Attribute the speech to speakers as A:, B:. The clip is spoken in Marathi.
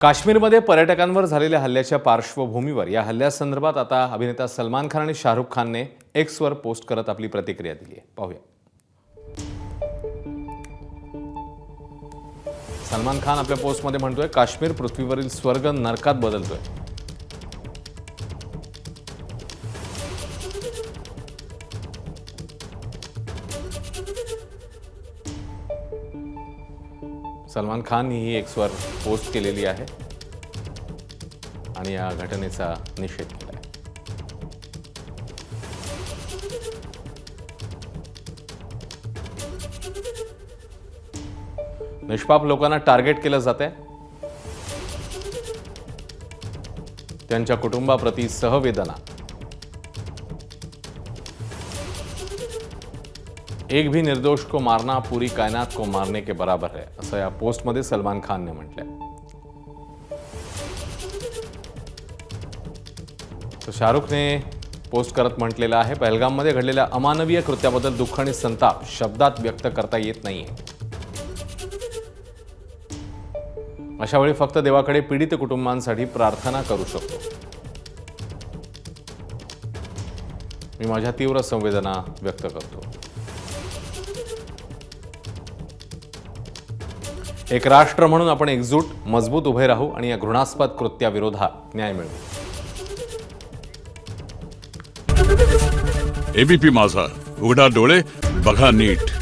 A: काश्मीरमध्ये पर्यटकांवर झालेल्या हल्ल्याच्या पार्श्वभूमीवर या हल्ल्यासंदर्भात आता अभिनेता सलमान खान आणि शाहरुख खानने एक्सवर पोस्ट करत आपली प्रतिक्रिया दिली आहे. पाहूया. सलमान खान आपल्या पोस्टमध्ये म्हणतोय, काश्मीर पृथ्वीवरील स्वर्ग नरकात बदलतोय. सलमान खान ही एक्सवर पोस्ट केलेली आहे आणि या घटनेचा निषेध केला आहे. निष्पाप लोकांना टार्गेट केलं जातंय. त्यांच्या कुटुंबाप्रती सहवेदना. एक भी निर्दोष को मारना पूरी कायनात को मारने के बराबर है, असं या पोस्टमध्ये सलमान खानने म्हटलंय. तर शाहरुखने पोस्ट करत म्हटलेलं आहे, पहलगाममध्ये घडलेल्या अमानवीय कृत्याबद्दल दुःख आणि संताप शब्दात व्यक्त करता येत नाहीये. अशा वेळी फक्त देवाकडे पीडित कुटुंबांसाठी प्रार्थना करू शकतो. मी माझ्या तीव्र संवेदना व्यक्त करतो. एक राष्ट्र म्हणून आपण एकजूट मजबूत उभे राहू आणि या घृणास्पद कृत्याविरोधात न्याय मिळवू.
B: एबीपी माझा, उघडा डोळे बघा नीट.